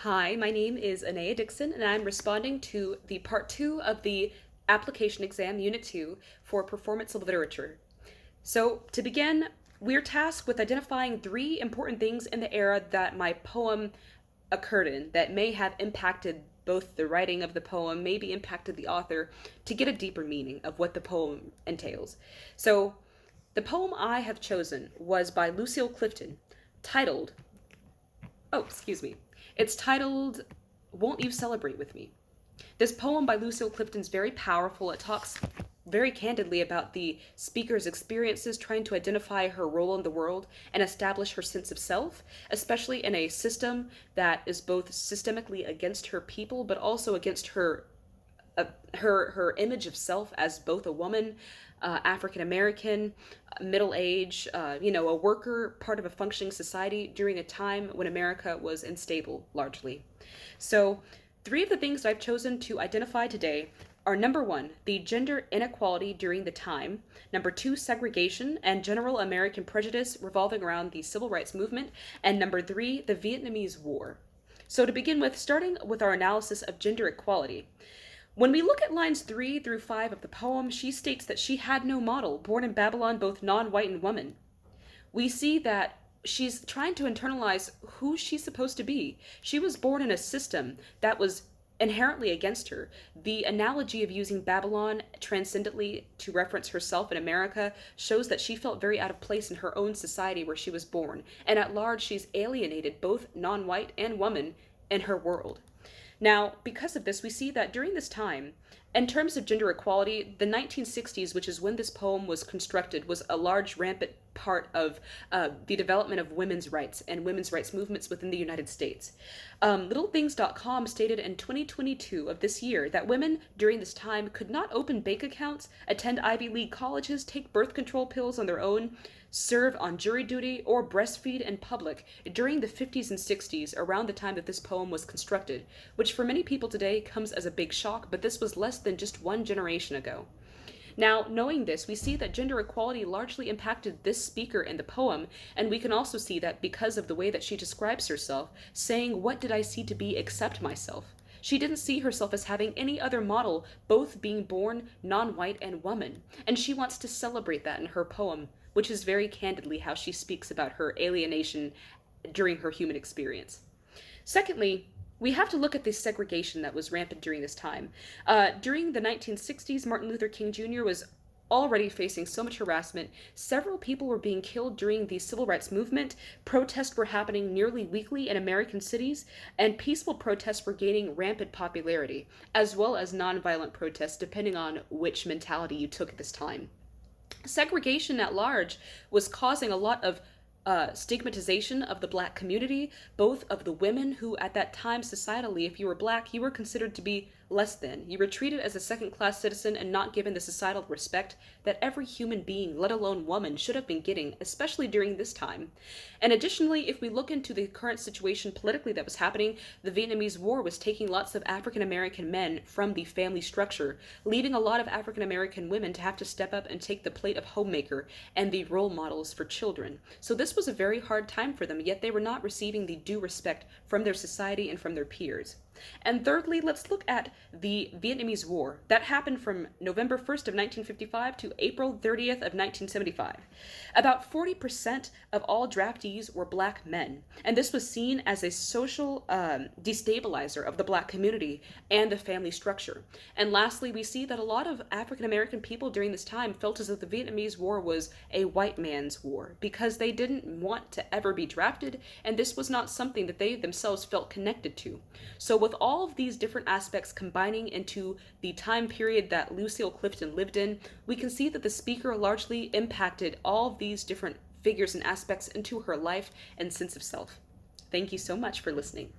Hi, my name is Anaya Dixon, and I'm responding to the part two of the application exam, Unit 2, for performance of literature. So, to begin, we're tasked with identifying three important things in the era that my poem occurred in that may have impacted both the writing of the poem, maybe impacted the author, to get a deeper meaning of what the poem entails. So, the poem I have chosen was by Lucille Clifton, titled excuse me. It's titled Won't You Celebrate With Me? This poem by Lucille Clifton is very powerful. It talks very candidly about the speaker's experiences trying to identify her role in the world and establish her sense of self, especially in a system that is both systemically against her people but also against her image of self as both a woman, African American, middle age, a worker, part of a functioning society during a time when America was unstable, largely. So, three of the things I've chosen to identify today are number one, the gender inequality during the time, number two, segregation and general American prejudice revolving around the civil rights movement, and number three, the Vietnamese War. So, to begin with, starting with our analysis of gender equality. When we look at lines 3 through 5 of the poem, she states that she had no model, born in Babylon, both non white and woman. We see that she's trying to internalize who she's supposed to be. She was born in a system that was inherently against her. The analogy of using Babylon transcendently to reference herself in America shows that she felt very out of place in her own society where she was born, and at large, she's alienated both non white and woman in her world. Now, because of this, we see that during this time, in terms of gender equality, the 1960s, which is when this poem was constructed, was a large, rampant part of the development of women's rights and women's rights movements within the United States. Littlethings.com stated in 2022 of this year that women during this time could not open bank accounts, attend Ivy League colleges, take birth control pills on their own, serve on jury duty, or breastfeed in public during the 50s and 60s, around the time that this poem was constructed, which for many people today comes as a big shock, but this was less than just one generation ago. Now, knowing this, we see that gender equality largely impacted this speaker in the poem, and we can also see that because of the way that she describes herself, saying, "What did I see to be except myself?" She didn't see herself as having any other model, both being born non-white and woman, and she wants to celebrate that in her poem, which is very candidly how she speaks about her alienation during her human experience. Secondly, we have to look at the segregation that was rampant during this time. During the 1960s, Martin Luther King Jr. was already facing so much harassment. Several people were being killed during the civil rights movement. Protests were happening nearly weekly in American cities, and peaceful protests were gaining rampant popularity, as well as nonviolent protests, depending on which mentality you took at this time. Segregation at large was causing a lot of stigmatization of the black community, both of the women who, at that time, societally, if you were black, you were considered to be less than. You were treated as a second class citizen and not given the societal respect that every human being, let alone woman, should have been getting, especially during this time. And additionally, if we look into the current situation politically that was happening, the Vietnamese War was taking lots of African American men from the family structure, leaving a lot of African American women to have to step up and take the plate of homemaker and the role models for children. So this was a very hard time for them, yet they were not receiving the due respect from their society and from their peers. And thirdly, let's look at the Vietnamese War. That happened from November 1st of 1955 to April 30th of 1975. About 40% of all draftees were black men, and this was seen as a social destabilizer of the black community and the family structure. And lastly, we see that a lot of African American people during this time felt as if the Vietnamese War was a white man's war because they didn't want to ever be drafted, and this was not something that they themselves felt connected to. So with all of these different aspects combining into the time period that Lucille Clifton lived in, we can see that the speaker largely impacted all of these different figures and aspects into her life and sense of self. Thank you so much for listening.